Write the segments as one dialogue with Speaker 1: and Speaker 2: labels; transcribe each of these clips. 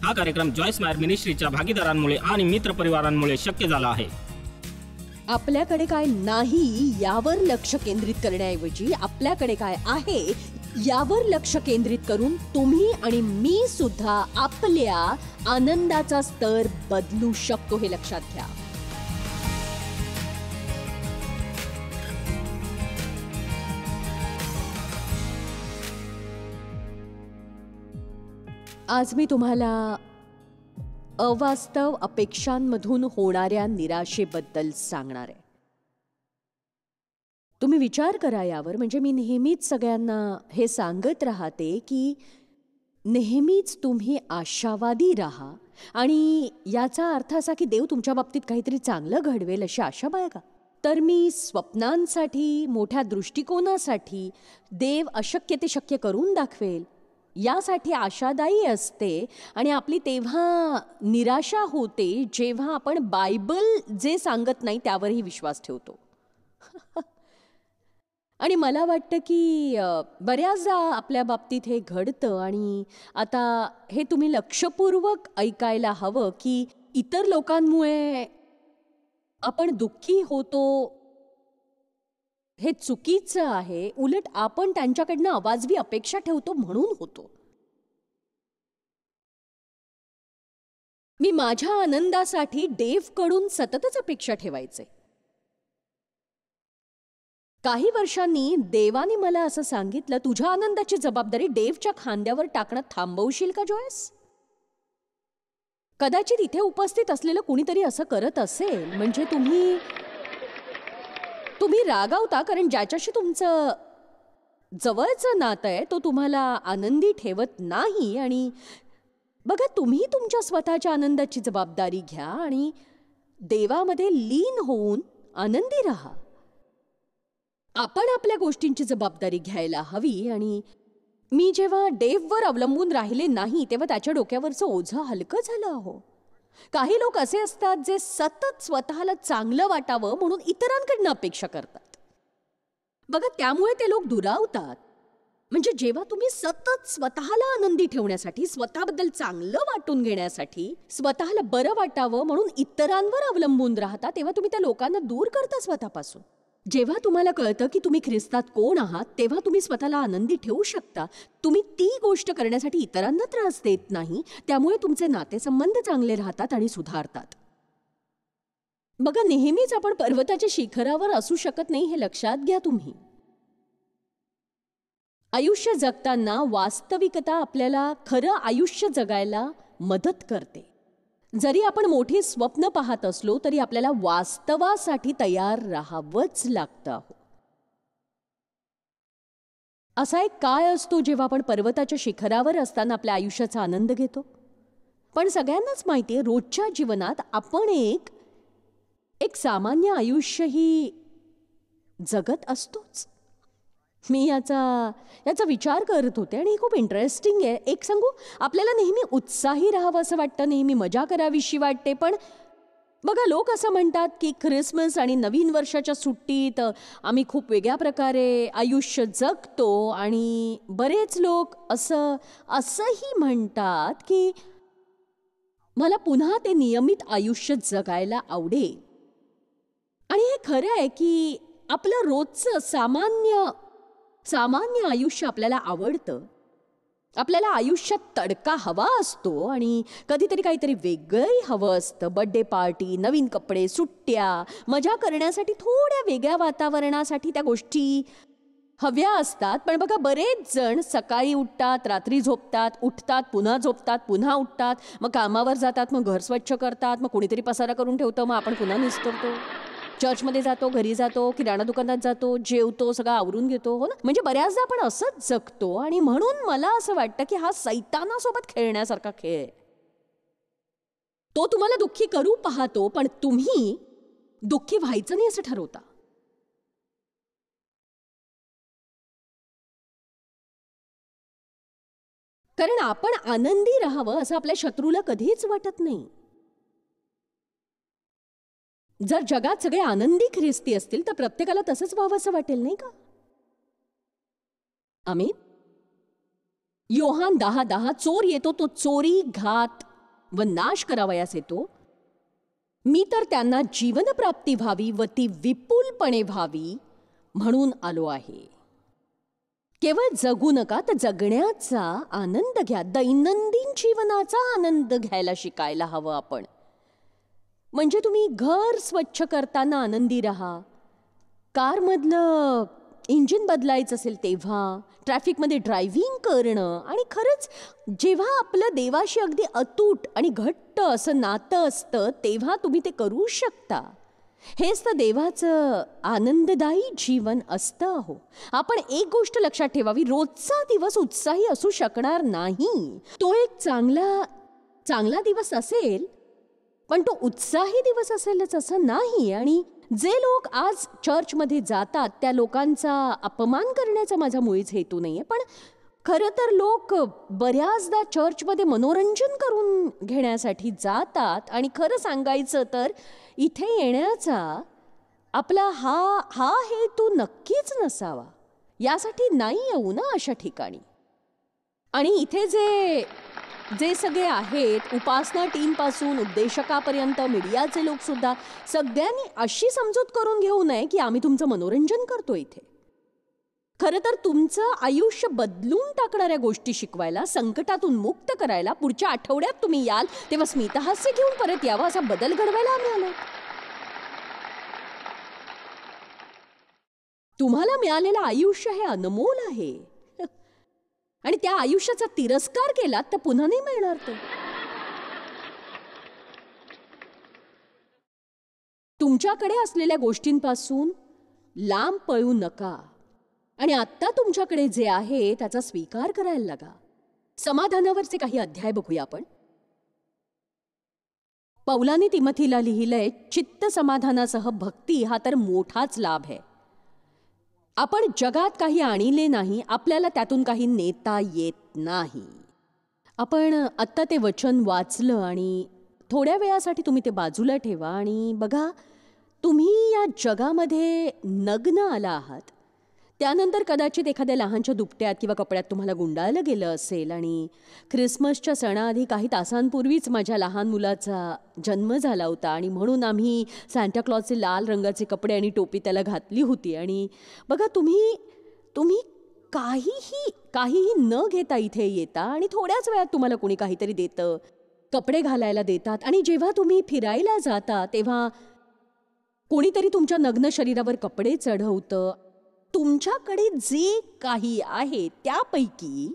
Speaker 1: हा कार्यक्रम जॉयस मायर मिनिस्ट्रीच्या भागीदारांमुळे आणि मित्रपरिवारांमुळे शक्य झाला आहे.
Speaker 2: आपल्याकडे काय नाही यावर लक्ष केंद्रित करण्याऐवजी आपल्याकडे काय आहे यावर लक्ष केंद्रित करून तुम्ही आणि मी सुद्धा आपल्या आनंदाचा स्तर बदलू शकतो हे लक्षात घ्या. आज मी तुम्हाला अवास्तव अपेक्षांमधून होणाऱ्या निराशेबद्दल सांगणार आहे. तुम्ही विचार करा यावर. म्हणजे मी नेहमीच सगळ्यांना हे सांगत राहते की नेहमीच तुम्ही आशावादी राहा आणि याचा अर्थ असा की देव तुमच्या बाबतीत काहीतरी चांगलं घडवेल अशी आशा बाळगा. तर मी स्वप्नांसाठी, मोठ्या दृष्टिकोनासाठी देव अशक्य ते शक्य करून दाखवेल यासाठी आशादायी असते. आणि आपली तेव्हा निराशा होते जेव्हा आपण बायबल जे सांगत नाही त्यावरही विश्वास ठेवतो. आणि मला वाटतं की बऱ्याचदा आपल्या बाबतीत हे घडतं. आणि आता हे तुम्ही लक्षपूर्वक ऐकायला हवं की इतर लोकांमुळे आपण दुःखी होतो हे चुकीचं आहे. उलट आपण त्यांच्याकडनं अवाजवी अपेक्षा ठेवतो म्हणून होतो. मी माझ्या आनंदासाठी डेव्हकडून सततच अपेक्षा ठेवायचे. काही वर्षांनी देवाने मला असं सांगितलं, तुझ्या आनंदाची जबाबदारी डेव्हच्या खांद्यावर टाकणं थांबवशील का जॉयस? कदाचित इथे उपस्थित असलेलं कुणीतरी असं करत असेल. म्हणजे तुम्ही रागावता कारण ज्याच्याशी तुमचं जवळचं नातं आहे तो तुम्हाला आनंदी ठेवत नाही. आणि बघा, तुम्ही तुमच्या स्वतःच्या आनंदाची जबाबदारी घ्या आणि देवामध्ये लीन होऊन आनंदी राहा. आपण आपल्या गोष्टींची जबाबदारी घ्यायला हवी. आणि मी जेव्हा डेव्हवर अवलंबून राहिले नाही तेव्हा त्याच्या डोक्यावरचं ओझं हलकं झालं. अहो, काही लोक असे असतात जे सतत स्वतःला चांगलं वाटावं म्हणून इतरांकडनं अपेक्षा करतात. बघा, त्यामुळे ते लोक दुरावतात. म्हणजे जेव्हा तुम्ही सतत स्वतःला आनंदी ठेवण्यासाठी, स्वतःबद्दल चांगलं वाटून घेण्यासाठी, स्वतःला बरं वाटावं म्हणून इतरांवर अवलंबून राहता तेव्हा तुम्ही त्या लोकांना दूर करता स्वतःपासून. जेव्हा तुम्हाला कळतं की तुम्ही ख्रिस्तात कोण आहात तेव्हा तुम्ही स्वतःला आनंदी ठेवू शकता. तुम्ही ती गोष्ट करण्यासाठी इतरांना त्रास देत नाही. त्यामुळे तुमचे नातेसंबंध चांगले राहतात आणि सुधारतात. बघा, नेहमीच आपण पर्वताच्या शिखरावर असू शकत नाही हे लक्षात घ्या तुम्ही. आयुष्य जगताना वास्तविकता आपल्याला खरं आयुष्य जगायला मदत करते. जरी आपण मोठी स्वप्न पाहत असलो तरी आपल्याला वास्तवासाठी तयार राहावंच लागतं. असा एक काळ असतो जेव्हा आपण पर्वताच्या शिखरावर असताना आपल्या आयुष्याचा आनंद घेतो. पण सगळ्यांनाच माहिती आहे, रोजच्या जीवनात आपण एक सामान्य आयुष्यही जगत असतोच. मी याचा विचार करत होते आणि खूप इंटरेस्टिंग आहे. एक सांगू, आपल्याला नेहमी उत्साही राहावं असं वाटतं, नेहमी मजा करावीशी वाटते. पण बघा, लोक असं म्हणतात की ख्रिसमस आणि नवीन वर्षाच्या सुट्टीत आम्ही खूप वेगळ्या प्रकारे आयुष्य जगतो. आणि बरेच लोक असंही म्हणतात की मला पुन्हा ते नियमित आयुष्य जगायला आवडेल. आणि हे खरं आहे की आपलं रोजचं सामान्य आयुष्य आपल्याला आवडतं. आपल्याला आयुष्यात तडका हवा असतो आणि कधीतरी काहीतरी वेगळंही हवं असतं. बर्थडे पार्टी, नवीन कपडे, सुट्ट्या, मजा करण्यासाठी थोड्या वेगळ्या वातावरणासाठी त्या गोष्टी हव्या असतात. पण बघा, बरेच जण सकाळी उठतात, रात्री झोपतात, उठतात, पुन्हा झोपतात, पुन्हा उठतात, मग कामावर जातात, मग घर स्वच्छ करतात, मग कोणीतरी पसारा करून ठेवतं, मग आपण पुन्हा निस्तरतो, चर्चमध्ये जातो, घरी जातो, किराणा दुकानात जातो, जेवतो, सगळं आवरून घेतो. हो ना? म्हणजे बऱ्याचदा आपण असंच जगतो. आणि म्हणून मला असं वाटतं की हा सैतानासोबत खेळण्यासारखा खेळ आहे. तो तुम्हाला दुःखी करू पाहतो, पण तुम्ही दुःखी व्हायचं नाही असं ठरवता. कारण आपण आनंदी राहावं असं आपल्या शत्रूला कधीच वाटत नाही. जर जगात सगळे आनंदी ख्रिस्ती असतील तर प्रत्येकाला तसंच व्हावं असं वाटेल, नाही का? आमीन. योहान 10:10, चोर येतो तो चोरी, घात व नाश करावयास येतो, मी तर त्यांना जीवनप्राप्ती व्हावी व ती विपुलपणे व्हावी म्हणून आलो आहे. केवळ जगू नका, तर जगण्याचा आनंद घ्या. दैनंदिन जीवनाचा आनंद घ्यायला शिकायला हवं आपण. म्हणजे तुम्ही घर स्वच्छ करताना आनंदी राहा, कारमधलं इंजिन बदलायचं असेल तेव्हा, ट्रॅफिकमध्ये ड्रायव्हिंग करणं, आणि खरंच जेव्हा आपलं देवाशी अगदी अतूट आणि घट्ट असं नातं असतं तेव्हा तुम्ही ते करू शकता. हेच तर देवाचं आनंददायी जीवन असतं. हो, आपण एक गोष्ट लक्षात ठेवावी, रोजचा दिवस उत्साही असू शकणार नाही. तो एक चांगला दिवस असेल, पण तो उत्साही दिवस असेलच असं नाही. आणि जे लोक आज चर्चमध्ये जातात त्या लोकांचा अपमान करण्याचा माझा मुळीच हेतू नाही आहे, पण खरं तर लोक बऱ्याचदा चर्चमध्ये मनोरंजन करून घेण्यासाठी जातात. आणि खरं सांगायचं तर इथे येण्याचा आपला हा हेतू नक्कीच नसावा. यासाठी नाही येऊ ना अशा ठिकाणी. आणि इथे जे सगळे आहेत, उपासना टीमपासून उपदेशकापर्यंत मीडियाचे लोकसुद्धा, सगळ्यांनी अशी समजूत करून घेऊ नये की आम्ही तुमचं मनोरंजन करतो इथे. खरं तर तुमचं आयुष्य बदलून टाकणाऱ्या गोष्टी शिकवायला, संकटातून मुक्त करायला पुढच्या आठवड्यात तुम्ही याल तेव्हा स्मितहास्य घेऊन परत यावं, असा बदल घडवायला आम्ही आलो. तुम्हाला मिळालेलं आयुष्य हे अनमोल आहे, आणि त्या आयुष्याचा तिरस्कार केलात तर पुन्हा नाही मिळणार ते. तुमच्याकडे असलेल्या गोष्टींपासून लांब पळू नका, आणि आत्ता तुमच्याकडे जे आहे त्याचा स्वीकार करायला लागा. समाधानावरचे काही अध्याय बघूया आपण. पौलाने तिमथीला लिहिलंय, चित्त समाधानासह भक्ती हा तर मोठाच लाभ आहे. आपण जगात काही आणले नाही, आपल्याला त्यातून काही नेता येत नाही. आपण आत्ता ते वचन वाचलं आणि थोड्या वेळासाठी तुम्ही ते बाजूला ठेवा आणि बघा, तुम्ही या जगामध्ये नग्न आला आहात. त्यानंतर कदाचित एखाद्या लहानच्या दुपट्यात किंवा कपड्यात तुम्हाला गुंडाळलं गेलं असेल, आणि ख्रिसमसच्या सणाआधी काही तासांपूर्वीच माझ्या लहान मुलाचा जन्म झाला होता, आणि म्हणून आम्ही सांताक्लॉजचे लाल रंगाचे कपडे आणि टोपी त्याला घातली होती. आणि बघा, तुम्ही काहीही न घेता इथे येता, आणि थोड्याच वेळात तुम्हाला कोणी काहीतरी देतं, कपडे घालायला देतात. आणि जेव्हा तुम्ही फिरायला जाता तेव्हा कोणीतरी तुमच्या नग्न शरीरावर कपडे चढवतं. तुमच्याकडे जे काही आहे त्यापैकी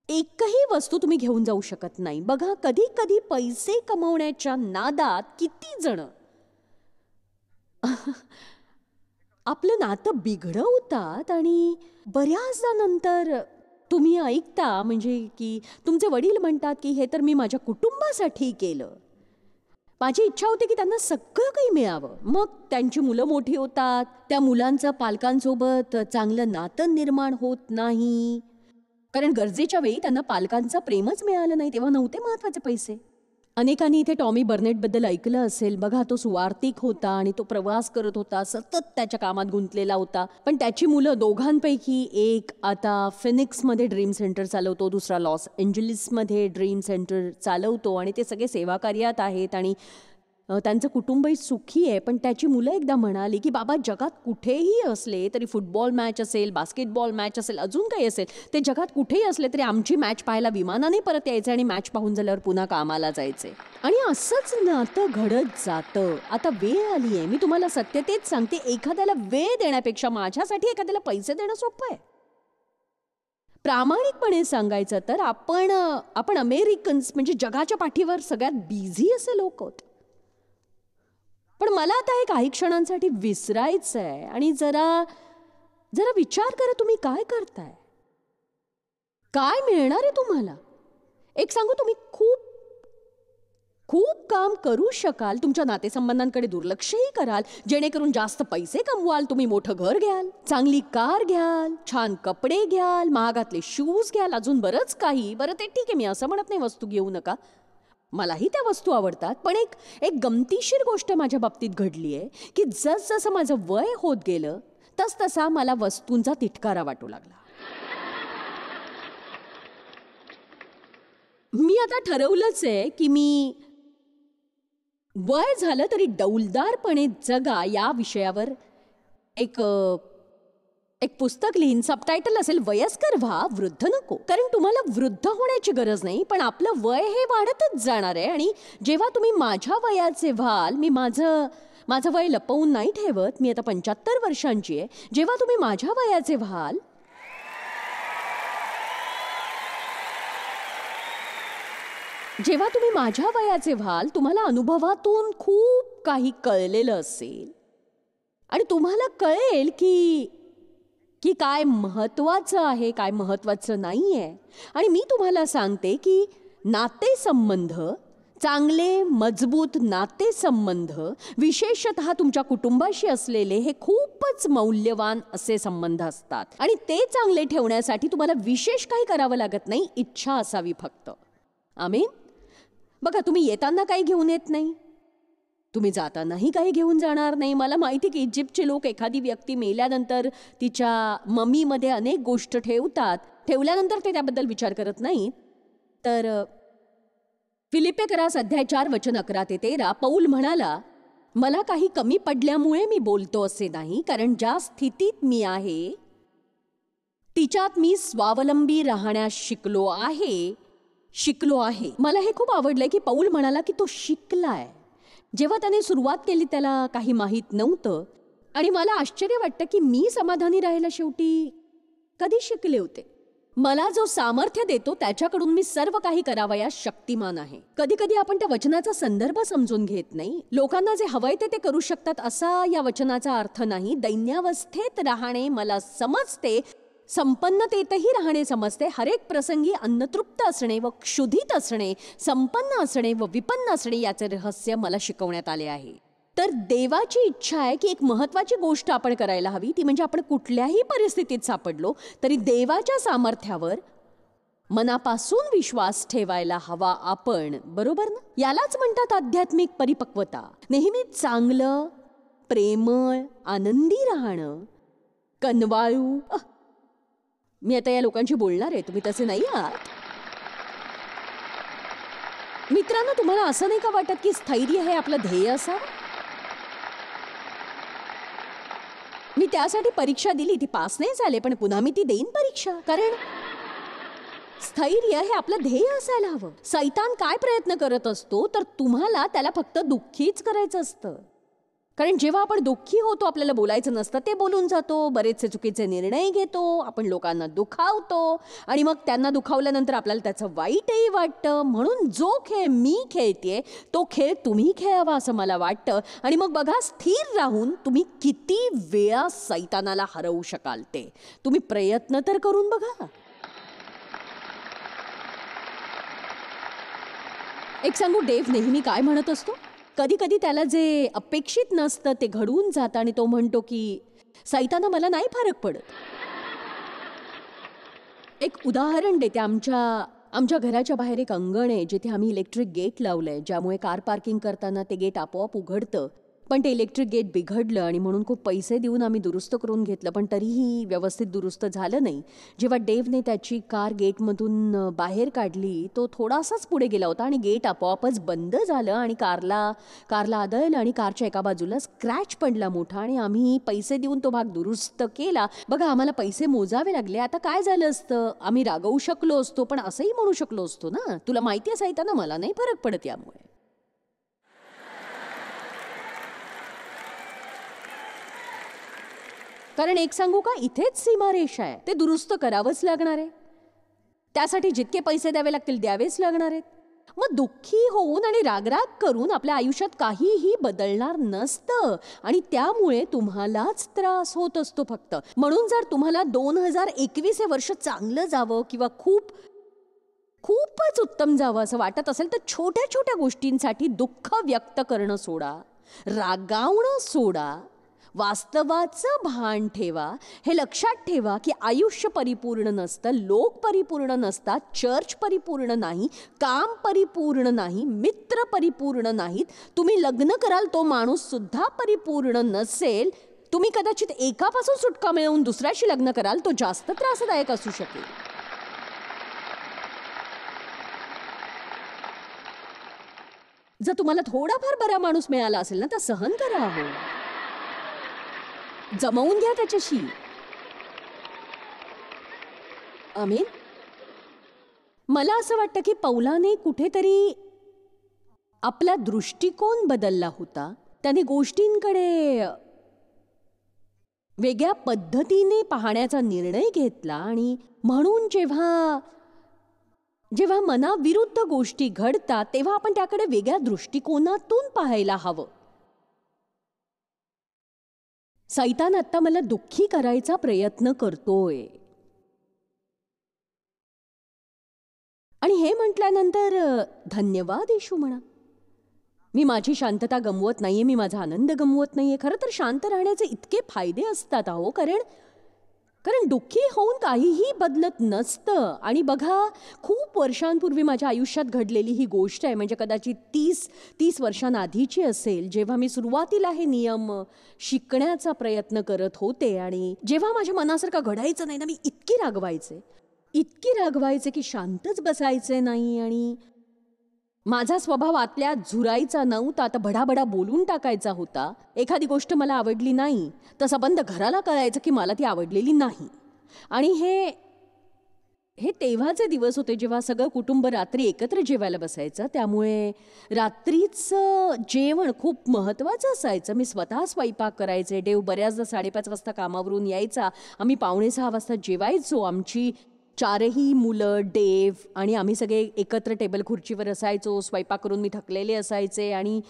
Speaker 2: एकही वस्तू तुम्ही घेऊन जाऊ शकत नाही. बघा, कधी कधी पैसे कमवण्याच्या नादात किती जण आपलं नातं बिघडवतात, आणि बऱ्याचदा नंतर तुम्ही ऐकता, म्हणजे की तुमचे वडील म्हणतात की हे तर मी माझ्या कुटुंबासाठी केलं, माझी इच्छा होती की त्यांना सगळं काही मिळावं. मग त्यांची मुलं मोठी होतात, त्या मुलांचं पालकांसोबत चांगलं नातं निर्माण होत नाही, कारण गरजेच्या वेळी त्यांना पालकांचं प्रेमच मिळालं नाही, तेव्हा नव्हते महत्त्वाचे पैसे. अनेकांनी इथे टॉमी बर्नेटबद्दल ऐकलं असेल. बघा, तो सुवार्तिक होता आणि तो प्रवास करत होता, सतत त्याच्या कामात गुंतलेला होता. पण त्याची मुलं दोघांपैकी एक आता फिनिक्समध्ये ड्रीम सेंटर चालवतो, दुसरा लॉस एंजलिसमध्ये ड्रीम सेंटर चालवतो, आणि ते सगळे सेवाकार्यात आहेत आणि त्यांचं कुटुंबही सुखी आहे. पण त्याची मुलं एकदा म्हणाली की बाबा, जगात कुठेही असले तरी, फुटबॉल मॅच असेल, बास्केटबॉल मॅच असेल, अजून काही असेल, ते जगात कुठेही असले तरी आमची मॅच पाहायला विमानाने परत यायचं आणि मॅच पाहून झाल्यावर पुन्हा कामाला जायचे. आणि असंच नातं घडत जातं. आता वेळ आली आहे, मी तुम्हाला सत्य तेच सांगते, एखाद्याला वेळ देण्यापेक्षा माझ्यासाठी एखाद्याला पैसे देणं सोपं आहे. प्रामाणिकपणे सांगायचं तर आपण अमेरिकन्स म्हणजे जगाच्या पाठीवर सगळ्यात बिझी असे लोक आहोत. पण मला आता हे काही क्षणांसाठी विसरायचं आहे, आणि जरा विचार करा, तुम्ही काय करताय, काय मिळणार आहे तुम्हाला. एक सांगू, तुम्ही खूप काम करू शकाल, तुमच्या नातेसंबंधांकडे दुर्लक्षही कराल, जेणेकरून जास्त पैसे कमवाल, तुम्ही मोठं घर घ्याल, चांगली कार घ्याल, छान कपडे घ्याल, महागातले शूज घ्याल, अजून बरंच काही. बरं, ते ठीक आहे, मी असं म्हणत नाही वस्तू घेऊ नका, मलाही त्या वस्तू आवडतात. पण एक गमतीशीर गोष्ट माझ्या बाबतीत घडली आहे की जसं माझं वय होत गेलं तसा मला वस्तूंचा तिटकारा वाटू लागला. मी आता ठरवलंच आहे की मी वय झालं तरी डौलदारपणे जगा या विषयावर एक एक पुस्तक लिहीन. सबटायटल असेल वयस्कर व्हा, वृद्ध नको. कारण तुम्हाला वृद्ध होण्याची गरज नाही, पण आपलं वय हे वाढतच जाणार आहे. आणि जेव्हा तुम्ही माझ्या वयाचे व्हाल, मी माझं वय लपवून नाही ठेवत, मी आता 75 वर्षांची आहे. जेव्हा तुम्ही माझ्या वयाचे व्हाल, तुम्हाला अनुभवातून खूप काही कळलेलं असेल आणि तुम्हाला कळेल की काय महत्वाचं आहे, काय महत्वाचं नाहीये. आणि मी तुम्हाला सांगते की नातेसंबंध, चांगले मजबूत नातेसंबंध, विशेषतः तुमच्या कुटुंबाशी असलेले, हे खूपच मौल्यवान असे संबंध असतात. आणि ते चांगले ठेवण्यासाठी तुम्हाला विशेष काही करावं लागत नाही, इच्छा असावी फक्त. आमीन. बघा, तुम्ही येताना काही घेऊन येत नाही, तुम्ही जातानाही काही घेऊन जाणार नाही. मला माहिती की इजिप्तचे लोक एखादी व्यक्ती मेल्यानंतर तिच्या ममीमध्ये अनेक गोष्ट ठेवल्यानंतर ते त्याबद्दल विचार करत नाहीत. तर फिलिप्पियरास अध्याय 4 वचन 11 ते 13 पौल म्हणाला, मला काही कमी पडल्यामुळे मी बोलतो असे नाही, कारण ज्या स्थितीत मी आहे तिच्यात मी स्वावलंबी राहण्यास शिकलो आहे. मला हे खूप आवडलंय की पौल म्हणाला की तो शिकलाय. जेव्हा त्याने सुरुवात केली त्याला काही माहीत नव्हतं. आणि मला आश्चर्य वाटतं की मी समाधानी राहायला शेवटी कधी शिकले होते. मला जो सामर्थ्य देतो त्याच्याकडून मी सर्व काही करावयास शक्तिमान आहे. कधी कधी आपण त्या वचनाचा संदर्भ समजून घेत नाही. लोकांना जे हवंय ते करू शकतात असा या वचनाचा अर्थ नाही. दैन्यावस्थेत राहणे मला समजते, संपन्नतेतही राहणे समजते. हरेक प्रसंगी अन्नतृप्त असणे व क्षुधित असणे, संपन्न असणे व विपन्न असणे याचे रहस्य मला शिकवण्यात आले आहे. तर देवाची इच्छा आहे की एक महत्वाची गोष्ट आपण करायला हवी, ती म्हणजे आपण कुठल्याही परिस्थितीत सापडलो तरी देवाच्या सामर्थ्यावर मनापासून विश्वास ठेवायला हवा आपण. बरोबर ना? यालाच म्हणतात आध्यात्मिक परिपक्वता. नेहमी चांगलं, प्रेमळ, आनंदी राहणं, कनवाळू. मी आता या लोकांशी बोलणार आहे, तुम्ही तसे नाही आहात. मित्रांनो, तुम्हाला असं नाही का वाटत की स्थैर्य हे आपलं ध्येय असावं? मी त्यासाठी परीक्षा दिली, ती पास नाही झाले, पण पुन्हा मी ती देईन परीक्षा. कारण स्थैर्य हे आपलं ध्येय असायला हवं. सैतान काय प्रयत्न करत असतो तर तुम्हाला त्याला फक्त दुःखीच करायचं असतं. कारण जेव्हा आपण दुःखी होतो, आपल्याला बोलायचं नसतं ते बोलून जातो, बरेचसे चुकीचे निर्णय घेतो, आपण लोकांना दुखावतो आणि मग त्यांना दुखावल्यानंतर आपल्याला त्याचं वाईटही वाटतं. म्हणून जो खेळ मी खेळतेय तो खेळ तुम्ही खेळावा असं मला वाटतं. आणि मग बघा, स्थिर राहून तुम्ही किती वेळा सैतानाला हरवू शकाल ते तुम्ही प्रयत्न तर करून बघा. एक सांगू, डेव्ह नेहमी काय म्हणत असतो? कधी कधी त्याला जे अपेक्षित नसतं ते घडून जातं आणि तो म्हणतो की सैताना मला नाही फरक पडत. एक उदाहरण देते. आमच्या घराच्या बाहेर एक अंगण आहे जिथे आम्ही इलेक्ट्रिक गेट लावलंय, ज्यामुळे कार पार्किंग करताना ते गेट आपोआप उघडतं. पण ते इलेक्ट्रिक गेट बिघडलं आणि म्हणून खूप पैसे देऊन आम्ही दुरुस्त करून घेतलं, पण तरीही व्यवस्थित दुरुस्त झालं नाही. जेव्हा डेव्हने त्याची कार गेटमधून बाहेर काढली, तो थोडासाच पुढे गेला होता आणि गेट आपोआपच बंद झालं आणि कारला आदळलं आणि कारच्या एका बाजूला स्क्रॅच पडला मोठा. आणि आम्ही पैसे देऊन तो भाग दुरुस्त केला. बघा, आम्हाला पैसे मोजावे लागले. आता काय झालं असतं? आम्ही रागवू शकलो असतो, पण असंही म्हणू शकलो असतो ना, तुला माहिती आहे ना, मला नाही फरक पडत यामुळे. कारण एक सांगू का, इथेच सीमारेषा आहे. ते दुरुस्त करावंच लागणार आहे. त्यासाठी जितके पैसे द्यावे लागतील द्यावेच लागणार आहेत. मग दुःखी होऊन आणि रागराग करून आपल्या आयुष्यात काहीही बदलणार नसतं आणि त्यामुळे तुम्हालाच त्रास होत असतो फक्त. म्हणून जर तुम्हाला 2021 हे वर्ष चांगलं जावं किंवा खूपच उत्तम जावं असं वाटत असेल तर छोट्या छोट्या गोष्टींसाठी दुःख व्यक्त करणं सोडा, रागावणं सोडा, वास्तवाचं भान ठेवा. हे लक्षात ठेवा की आयुष्य परिपूर्ण नसतं, लोक परिपूर्ण नसतात, चर्च परिपूर्ण नाही, काम परिपूर्ण नाही, मित्र परिपूर्ण नाहीत. तुम्ही लग्न कराल तो माणूस सुद्धा परिपूर्ण नसेल. तुम्ही कदाचित एकापासून सुटका मिळवून दुसऱ्याशी लग्न कराल, तो जास्त त्रासदायक असू शकेल. जर तुम्हाला थोडाफार बरा माणूस मिळाला असेल ना तर सहन करा. हो, जमवून घ्या त्याच्याशी. आमीन. मला असं वाटतं की पौलाने कुठेतरी आपला दृष्टिकोन बदलला होता. त्याने गोष्टींकडे वेगळ्या पद्धतीने पाहण्याचा निर्णय घेतला आणि म्हणून जेव्हा जेव्हा मनाविरुद्ध गोष्टी घडतात तेव्हा आपण त्याकडे वेगळ्या दृष्टिकोनातून पाहायला हवं. सैतान आता मला दुःखी करायचा प्रयत्न करतोय आणि हे म्हटल्यानंतर धन्यवाद येशू म्हणा. मी माझी शांतता गमवत नाहीये, मी माझा आनंद गमवत नाहीये. खरं तर शांत राहण्याचे इतके फायदे असतात अहो, कारण दुःखी होऊन काहीही बदलत नसतं. आणि बघा, खूप वर्षांपूर्वी माझ्या आयुष्यात घडलेली ही गोष्ट आहे. म्हणजे कदाचित 30 वर्षांआधीची असेल, जेव्हा मी सुरुवातीला हे नियम शिकण्याचा प्रयत्न करत होते. आणि जेव्हा माझ्या मनासारखं घडायचं नाही ना, मी इतकी रागवायचे की शांतच बसायचे नाही. आणि माझा स्वभाव आतल्या झुरायचा नव्हता, तर भडाभडा बोलून टाकायचा होता. एखादी गोष्ट मला आवडली नाही तर संबंध घराला कळायचं की मला ती आवडलेली नाही. आणि हे तेव्हाचे दिवस होते जेव्हा सगळं कुटुंब रात्री एकत्र जेवायला बसायचं. त्यामुळे रात्रीचं जेवण खूप महत्त्वाचं असायचं. मी स्वतः स्वयंपाक करायचे. देव बऱ्याचदा 5:30 वाजता कामावरून यायचा. आम्ही 5:45 वाजता जेवायचो. आमची 4ही मुलं, डेव आणि आम्ही सगळे एकत्र टेबल खुर्चीवर असायचो. स्वयंपाक करून मी थकलेले असायचे. आणि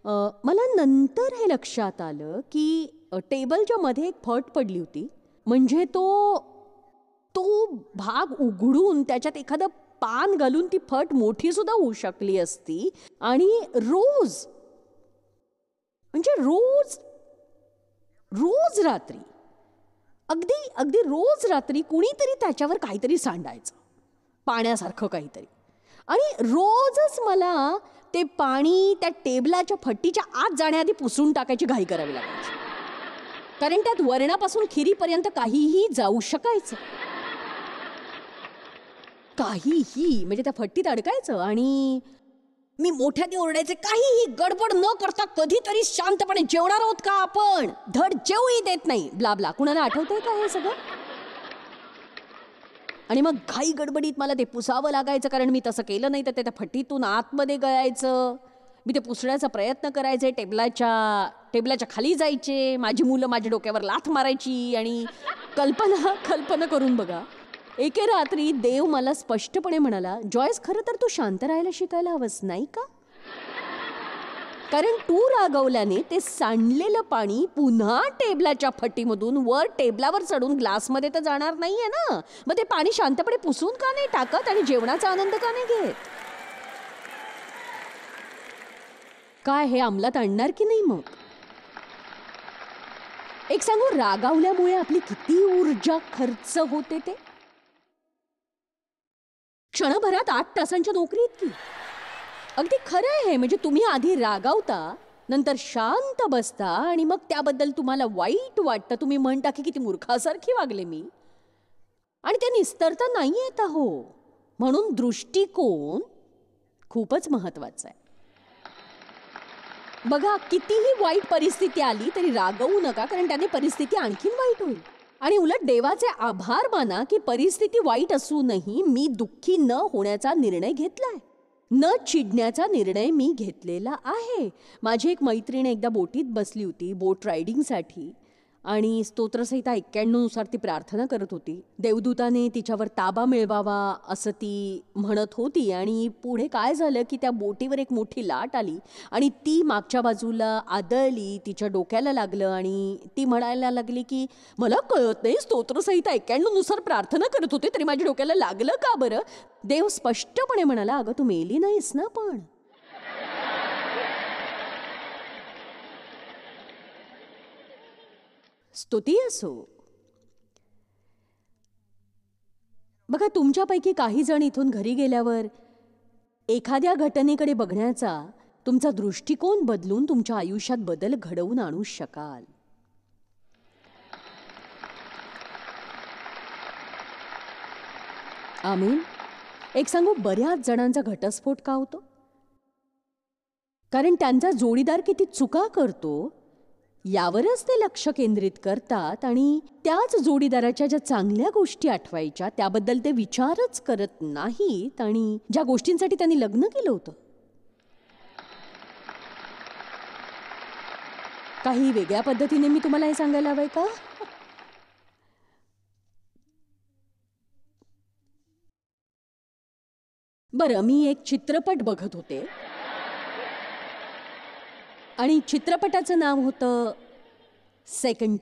Speaker 2: मला नंतर हे लक्षात आलं की टेबलच्या मध्ये एक फट पडली होती. म्हणजे तो भाग उघडून त्याच्यात एखादं पान घालून ती फट मोठी सुद्धा होऊ शकली असती. आणि रोज रात्री अगदी रोज रात्री कुणीतरी त्याच्यावर काहीतरी सांडायचं, पाण्यासारखं काहीतरी. आणि रोजच मला ते पाणी त्या टेबलाच्या फट्टीच्या आत जाण्याआधी पुसून टाकायची घाई करावी लागायची. कारण त्यात वरणापासून खिरीपर्यंत काहीही जाऊ शकायचं. काहीही म्हणजे त्या फट्टीत अडकायचं. आणि मी मोठ्याने ओरडायचे, काहीही गडबड न करता कधीतरी शांतपणे जेवणार आहोत का आपण? धड जेवूही देत नाही, ब्ला. कुणाला आठवतंय का हे सगळं? आणि मग घाई गडबडीत मला ते पुसावं लागायचं, कारण मी तसं केलं नाही तर त्या फटीतून आतमध्ये गळायचं. मी ते पुसण्याचा प्रयत्न करायचे, टेबलाच्या खाली जायचे. माझी मुलं माझ्या डोक्यावर लाथ मारायची. आणि कल्पना करून बघा, एके रात्री देव मला स्पष्टपणे म्हणाला, जॉयस, खरं तर तू शांत राहायला शिकायला हवंस नाही का? कारण तू रागवल्याने ते सांडलेलं पाणी पुन्हा टेबलाच्या फटीमधून वर टेबलावर चढून ग्लासमध्ये तर जाणार नाहीये ना. मग ते पाणी शांतपणे पुसून का नाही टाकत आणि जेवणाचा आनंद का नाही घेत? काय हे अंमलात आणणार की नाही? मग एक सांगू, रागावल्यामुळे आपली किती ऊर्जा खर्च होते ते. क्षणभरात 8 तासांच्या नोकरी इतकी. अगदी खरं आहे हे. म्हणजे तुम्ही आधी रागावता, नंतर शांत बसता आणि मग त्याबद्दल तुम्हाला वाईट वाटतं. तुम्ही म्हणता की किती मूर्खासारखी वागले मी. आणि ते निस्तरता नाही येत हो. म्हणून दृष्टिकोन खूपच महत्वाचा आहे. बघा, कितीही वाईट परिस्थिती आली तरी रागवू नका, कारण त्याने परिस्थिती आणखीन वाईट होईल. आणि उलट देवाचे आभार माना की परिस्थिती वाईट असूनही मी दुःखी न होण्याचा निर्णय घेतलाय, न चिडण्याचा निर्णय मी घेतलेला आहे. माझी एक मैत्रीण एकदा बोटीत बसली होती बोट रायडिंगसाठी. आणि स्तोत्रसंहिता 91 नुसार ती प्रार्थना करत होती. देवदूताने तिच्यावर ताबा मिळवावा असं ती म्हणत होती. आणि पुढे काय झालं की त्या बोटीवर एक मोठी लाट आली आणि ती मागच्या बाजूला आदळली, तिच्या डोक्याला लागलं. आणि ती म्हणायला लागली की मला कळत नाही, स्तोत्रसंहिता 91 नुसार प्रार्थना करत होते तरी माझ्या डोक्याला लागलं का बरं? देव स्पष्टपणे म्हणाला, अगं तू मेली नाहीस ना. पण स्तुती असो. बघा, तुमच्यापैकी काही जण इथून घरी गेल्यावर एखाद्या घटनेकडे बघण्याचा तुमचा दृष्टिकोन बदलून तुमच्या आयुष्यात बदल घडवून आणू शकाल. आमीन. एक सांगू, बऱ्याच जणांचा घटस्फोट का होतो? कारण त्यांचा जोडीदार किती चुका करतो यावरच ते लक्ष केंद्रित करतात आणि त्याच जोडीदाराच्या ज्या चांगल्या गोष्टी आठवायच्या त्याबद्दल ते विचारच करत नाहीत आणि ज्या गोष्टींसाठी त्यांनी लग्न केलं होतं. काही वेगळ्या पद्धतीने मी तुम्हाला हे सांगायला हवंय का? बरं, मी एक चित्रपट बघत होते आणि चित्रपटाचं नाव होतं सेकंड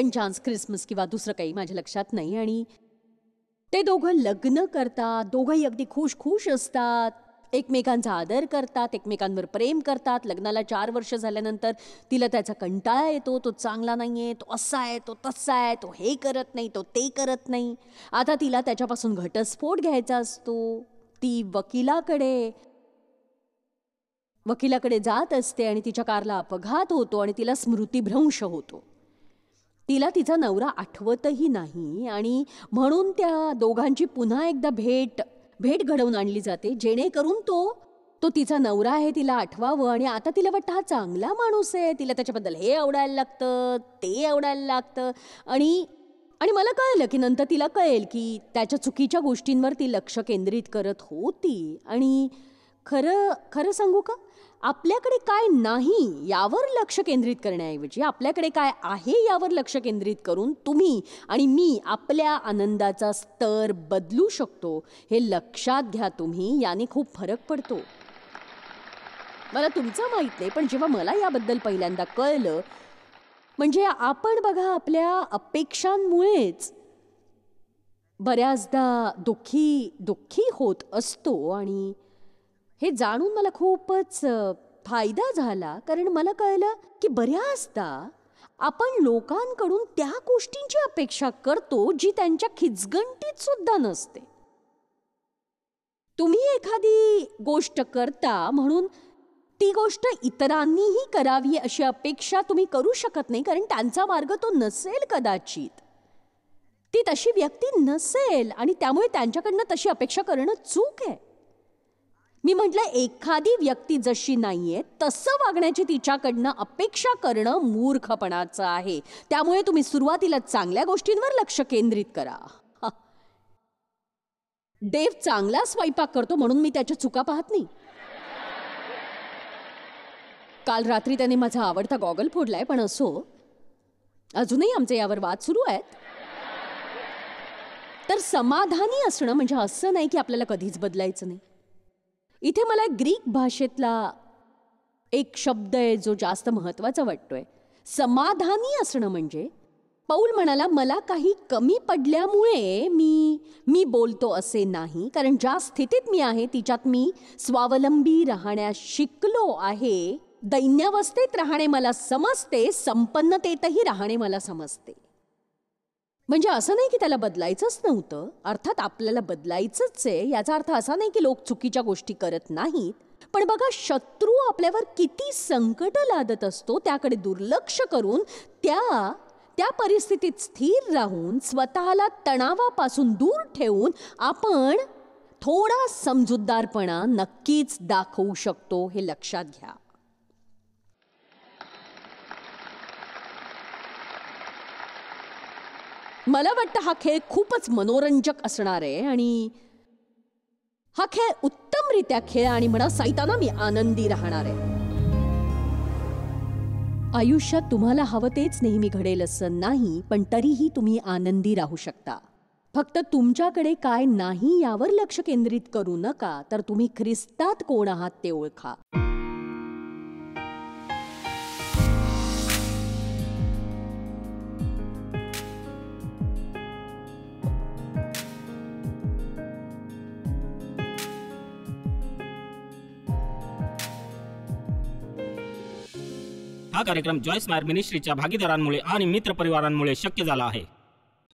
Speaker 2: चान्स क्रिसमस किंवा दुसरं काही माझ्या लक्षात नाही. आणि ते दोघं लग्न करतात, दोघंही अगदी खुश असतात, एकमेकांचा आदर करतात, एकमेकांवर प्रेम करतात. लग्नाला 4 वर्ष झाल्यानंतर तिला त्याचा कंटाळा येतो, तो चांगला नाही आहे, तो असा आहे, तो तसा आहे, तो हे करत नाही, तो ते करत नाही. आता तिला त्याच्यापासून घटस्फोट घ्यायचा असतो. ती वकिलाकडे जात असते आणि तिच्या कारला अपघात होतो आणि तिला स्मृतिभ्रंश होतो. तिला तिचा नवरा आठवतही नाही आणि म्हणून त्या दोघांची पुन्हा एकदा भेट घडवून आणली जाते जेणेकरून तो तिचा नवरा आहे तिला आठवावं. आणि आता तिला वाटतं हा चांगला माणूस आहे, तिला त्याच्याबद्दल हे आवडायला लागतं, ते आवडायला लागतं. आणि मला कळलं की नंतर तिला कळेल की त्याच्या चुकीच्या गोष्टींवर ती लक्ष केंद्रित करत होती. आणि खरं सांगू का, आपल्याकडे काय नाही यावर लक्ष केंद्रित करण्याऐवजी आपल्याकडे काय आहे यावर लक्ष केंद्रित करून तुम्ही आणि मी आपल्या आनंदाचा स्तर बदलू शकतो. हे लक्षात घ्या तुम्ही, याने खूप फरक पडतो. मला तुमचं माहित नाही, पण जेव्हा मला याबद्दल पहिल्यांदा कळलं, म्हणजे आपण बघा आपल्या अपेक्षांमुळेच बऱ्याचदा दुःखी होत असतो. आणि हे जाणून मला खूपच फायदा झाला, कारण मला कळलं की बऱ्याचदा आपण लोकांकडून त्या गोष्टींची अपेक्षा करतो जी त्यांच्या खिचगंटीत सुद्धा नसते. तुम्ही एखादी गोष्ट करता म्हणून ती गोष्ट इतरांनीही करावी अशी अपेक्षा तुम्ही करू शकत नाही, कारण त्यांचा मार्ग तो नसेल, कदाचित ती तशी व्यक्ती नसेल आणि त्यामुळे त्यांच्याकडनं तशी अपेक्षा करणं चूक आहे. मी म्हटलं, एखादी व्यक्ती जशी नाहीये तसं वागण्याची तिच्याकडनं अपेक्षा करणं मूर्खपणाचं आहे. त्यामुळे तुम्ही सुरुवातीला चांगल्या गोष्टींवर लक्ष केंद्रित करा. देव चांगला स्वयंपाक करतो म्हणून मी त्याच्या चुका पाहत नाही. काल रात्री त्याने माझा आवडता गॉगल फोडलाय, पण असो, अजूनही आमचे यावर वाद सुरू आहेत. तर समाधानी असणं म्हणजे असं नाही की आपल्याला कधीच बदलायचं नाही. इथे मला ग्रीक भाषेतला एक शब्द आहे जो जास्त महत्वाचा वाटतोय. समाधानी असणं म्हणजे, पौल म्हणाला, मला काही कमी पडल्यामुळे मी बोलतो असे नाही, कारण ज्या स्थितीत मी आहे तिच्यात मी स्वावलंबी राहण्यास शिकलो आहे. दैन्यावस्थेत राहणे मला समजते, संपन्नतेतही राहणे मला समजते. म्हणजे असं नाही की त्याला बदलायचंच नव्हतं, अर्थात आपल्याला बदलायचंच आहे. याचा अर्थ असा नाही की लोक चुकीच्या गोष्टी करत नाहीत, पण बघा, शत्रू आपल्यावर किती संकट लादत असतो त्याकडे दुर्लक्ष करून त्या परिस्थितीत स्थिर राहून स्वतःला तणावापासून दूर ठेवून आपण थोडा समजूतदारपणा नक्कीच दाखवू शकतो. हे लक्षात घ्या. मला वाटतं हा खेळ खूपच मनोरंजक असणार आहे आणि हा खेळ उत्तमरित्या खेळ आणि म्हणा सैताना मी आनंदी राहणार आहे. आयुष्यात तुम्हाला हवं तेच नेहमी घडेल असं नाही, पण तरीही तुम्ही आनंदी राहू शकता. फक्त तुमच्याकडे काय नाही यावर लक्ष केंद्रित करू नका, तर तुम्ही ख्रिस्तात कोण आहात ते ओळखा.
Speaker 1: हा कार्यक्रम जॉयस मायर मिनिस्ट्रीच्या भागीदारांमुळे आणि मित्रपरिवारांमुळे शक्य झाला आहे.